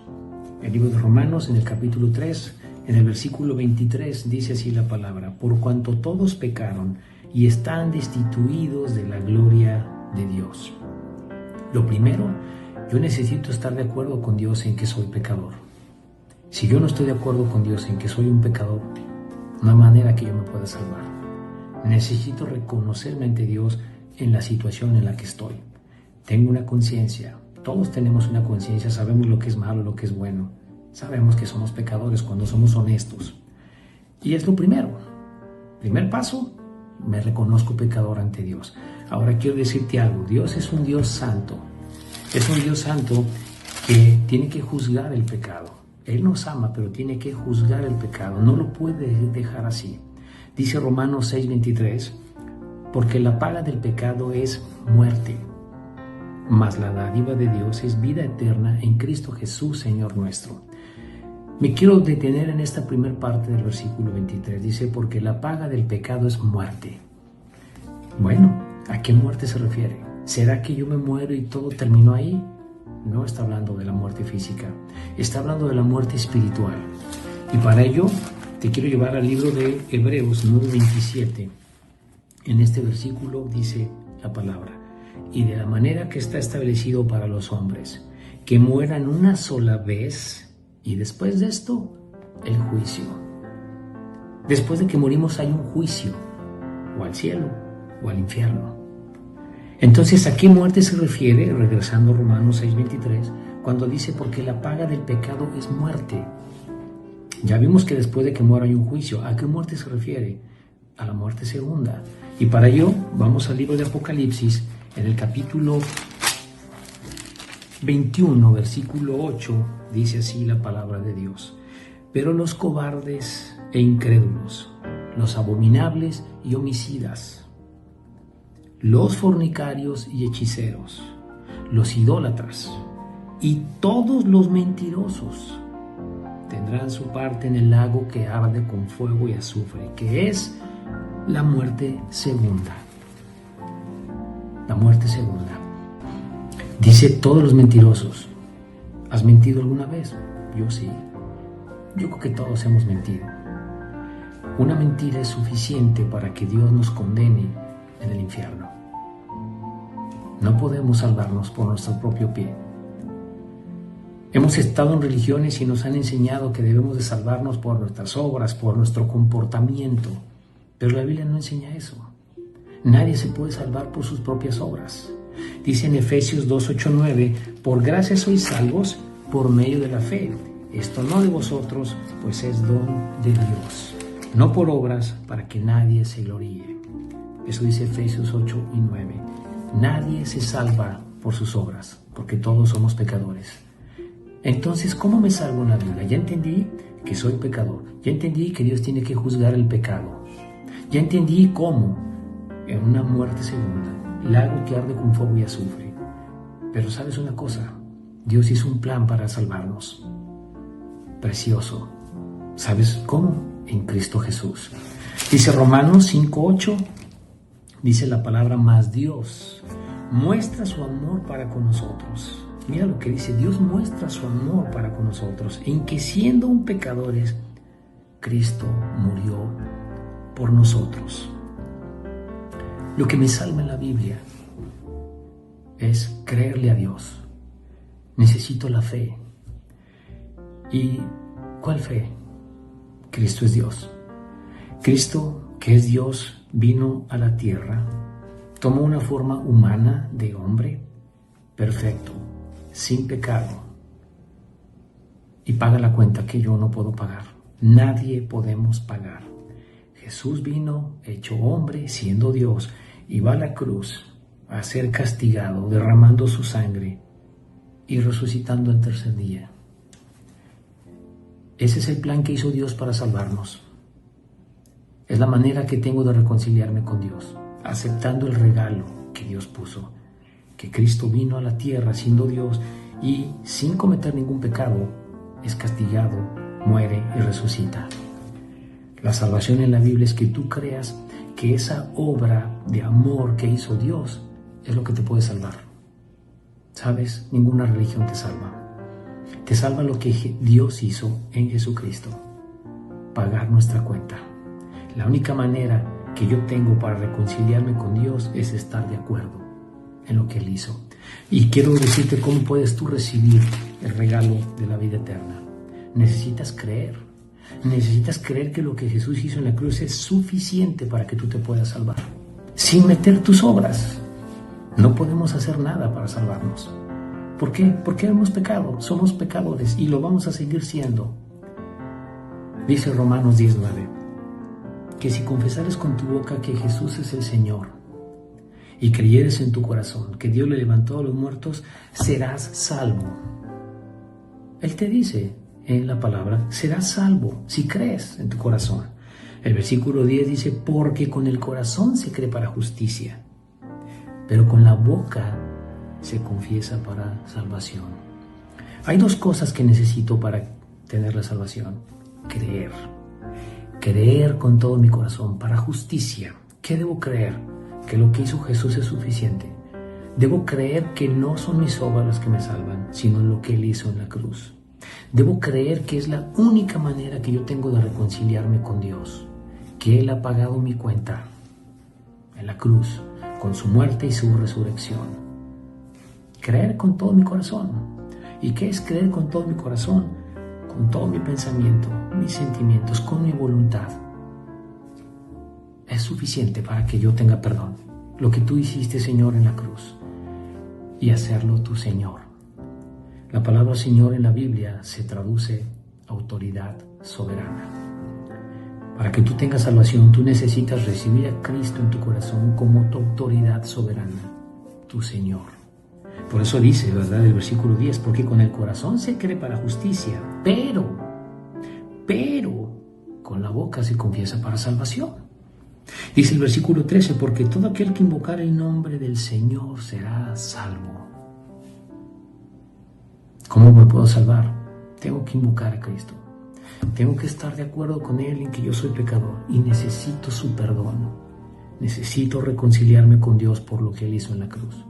El libro de Romanos, en el capítulo 3, en el versículo 23, dice así la palabra: por cuanto todos pecaron y están destituidos de la gloria de Dios. Lo primero, yo necesito estar de acuerdo con Dios en que soy pecador. Si yo no estoy de acuerdo con Dios en que soy un pecador, no hay manera que yo me pueda salvar. Necesito reconocerme ante Dios en la situación en la que estoy. Tengo una conciencia. Todos tenemos una conciencia, sabemos lo que es malo, lo que es bueno. Sabemos que somos pecadores cuando somos honestos. Y es lo primero. Primer paso, me reconozco pecador ante Dios. Ahora quiero decirte algo. Dios es un Dios santo. Es un Dios santo que tiene que juzgar el pecado. Él nos ama, pero tiene que juzgar el pecado. No lo puede dejar así. Dice Romanos 6:23, porque la paga del pecado es muerte, mas la dádiva de Dios es vida eterna en Cristo Jesús, Señor nuestro. Me quiero detener en esta primera parte del versículo 23. Dice, porque la paga del pecado es muerte. Bueno, ¿a qué muerte se refiere? ¿Será que yo me muero y todo terminó ahí? No está hablando de la muerte física, está hablando de la muerte espiritual. Y para ello te quiero llevar al libro de Hebreos 9:27. En este versículo dice la palabra, y de la manera que está establecido para los hombres, que mueran una sola vez, y después de esto, el juicio. Después de que morimos hay un juicio, o al cielo, o al infierno. Entonces, ¿a qué muerte se refiere? Regresando a Romanos 6:23, cuando dice, porque la paga del pecado es muerte. Ya vimos que después de que muera hay un juicio. ¿A qué muerte se refiere? A la muerte segunda. Y para ello, vamos al libro de Apocalipsis, en el capítulo 21, versículo 8, dice así la palabra de Dios. Pero los cobardes e incrédulos, los abominables y homicidas, los fornicarios y hechiceros, los idólatras y todos los mentirosos tendrán su parte en el lago que arde con fuego y azufre, que es la muerte segunda. La muerte segunda. Dice todos los mentirosos. ¿Has mentido alguna vez? Yo sí. Yo creo que todos hemos mentido. Una mentira es suficiente para que Dios nos condene en el infierno. No podemos salvarnos por nuestro propio pie. Hemos estado en religiones y nos han enseñado que debemos de salvarnos por nuestras obras, por nuestro comportamiento. Pero la Biblia no enseña eso. Nadie se puede salvar por sus propias obras. Dice en Efesios 2:8-9, por gracia sois salvos por medio de la fe. Esto no de vosotros, pues es don de Dios. No por obras, para que nadie se gloríe. Eso dice Efesios 8:9. Nadie se salva por sus obras, porque todos somos pecadores. Entonces, ¿cómo me salvo en la Biblia? Ya entendí que soy pecador. Ya entendí que Dios tiene que juzgar el pecado. Ya entendí cómo, en una muerte segunda, lago que arde con fuego y azufre. Pero ¿sabes una cosa? Dios hizo un plan para salvarnos. Precioso. ¿Sabes cómo? En Cristo Jesús. Dice Romanos 5:8, dice la palabra, mas Dios muestra su amor para con nosotros. Mira lo que dice, Dios muestra su amor para con nosotros, en que siendo aún pecadores, Cristo murió por nosotros. Lo que me salva en la Biblia es creerle a Dios. Necesito la fe. ¿Y cuál fe? Cristo es Dios. Cristo, que es Dios, vino a la tierra, tomó una forma humana de hombre, perfecto, sin pecado, y paga la cuenta que yo no puedo pagar. Nadie podemos pagar. Jesús vino hecho hombre, siendo Dios, y va a la cruz a ser castigado, derramando su sangre y resucitando el tercer día. Ese es el plan que hizo Dios para salvarnos. Es la manera que tengo de reconciliarme con Dios, aceptando el regalo que Dios puso, que Cristo vino a la tierra siendo Dios y sin cometer ningún pecado, es castigado, muere y resucita. La salvación en la Biblia es que tú creas que esa obra de amor que hizo Dios es lo que te puede salvar. ¿Sabes? Ninguna religión te salva. Te salva lo que Dios hizo en Jesucristo, pagar nuestra cuenta. La única manera que yo tengo para reconciliarme con Dios es estar de acuerdo en lo que Él hizo. Y quiero decirte cómo puedes tú recibir el regalo de la vida eterna. Necesitas creer. Necesitas creer que lo que Jesús hizo en la cruz es suficiente para que tú te puedas salvar. Sin meter tus obras. No podemos hacer nada para salvarnos. ¿Por qué? Porque hemos pecado. Somos pecadores y lo vamos a seguir siendo. Dice Romanos 19, que si confesares con tu boca que Jesús es el Señor y creyeres en tu corazón que Dios le levantó a los muertos, serás salvo. Él te dice en la palabra, serás salvo si crees en tu corazón. El versículo 10 dice, porque con el corazón se cree para justicia, pero con la boca se confiesa para salvación. Hay dos cosas que necesito para tener la salvación. Creer con todo mi corazón para justicia. ¿Qué debo creer? Que lo que hizo Jesús es suficiente. Debo creer que no son mis obras las que me salvan, sino lo que Él hizo en la cruz. Debo creer que es la única manera que yo tengo de reconciliarme con Dios, que Él ha pagado mi cuenta en la cruz, con su muerte y su resurrección. Creer con todo mi corazón. ¿Y qué es creer con todo mi corazón? Con todo mi pensamiento, mis sentimientos, con mi voluntad. Es suficiente para que yo tenga perdón. Lo que tú hiciste, Señor, en la cruz. Y hacerlo tu Señor. La palabra Señor en la Biblia se traduce autoridad soberana. Para que tú tengas salvación, tú necesitas recibir a Cristo en tu corazón como tu autoridad soberana, tu Señor. Por eso dice, ¿verdad? El versículo 10, porque con el corazón se cree para justicia, pero con la boca se confiesa para salvación. Dice el versículo 13, porque todo aquel que invocar el nombre del Señor será salvo. ¿Cómo me puedo salvar? Tengo que invocar a Cristo. Tengo que estar de acuerdo con Él en que yo soy pecador y necesito su perdón. Necesito reconciliarme con Dios por lo que Él hizo en la cruz.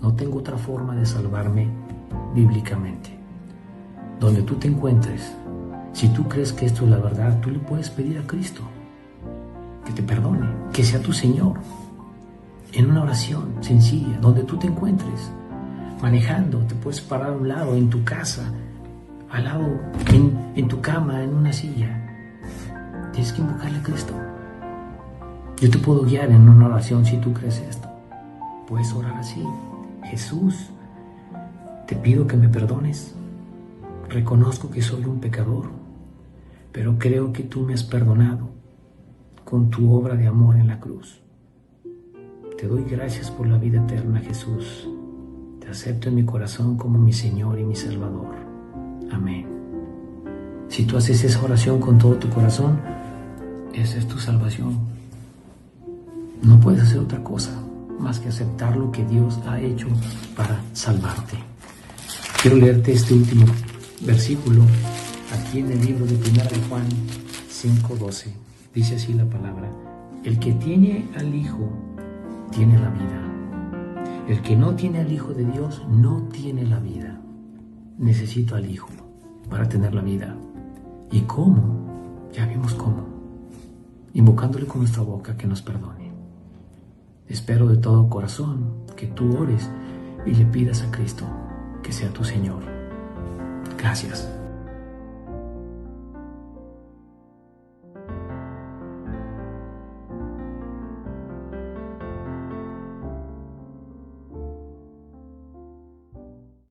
No tengo otra forma de salvarme bíblicamente. Donde tú te encuentres, si tú crees que esto es la verdad, tú le puedes pedir a Cristo que te perdone, que sea tu Señor, en una oración sencilla, donde tú te encuentres. Manejando, te puedes parar a un lado, en tu casa, al lado, en tu cama, en una silla. Tienes que invocarle a Cristo. Yo te puedo guiar en una oración si tú crees esto. Puedes orar así. Jesús, te pido que me perdones. Reconozco que soy un pecador, pero creo que tú me has perdonado con tu obra de amor en la cruz. Te doy gracias por la vida eterna, Jesús. Te acepto en mi corazón como mi Señor y mi Salvador. Amén. Si tú haces esa oración con todo tu corazón, esa es tu salvación. No puedes hacer otra cosa más que aceptar lo que Dios ha hecho para salvarte. Quiero leerte este último versículo aquí en el libro de 1 de Juan 5:12. Dice así la palabra: el que tiene al Hijo tiene la vida. El que no tiene al Hijo de Dios no tiene la vida. Necesito al Hijo para tener la vida. ¿Y cómo? Ya vimos cómo. Invocándole con nuestra boca que nos perdone. Espero de todo corazón que tú ores y le pidas a Cristo que sea tu Señor. Gracias.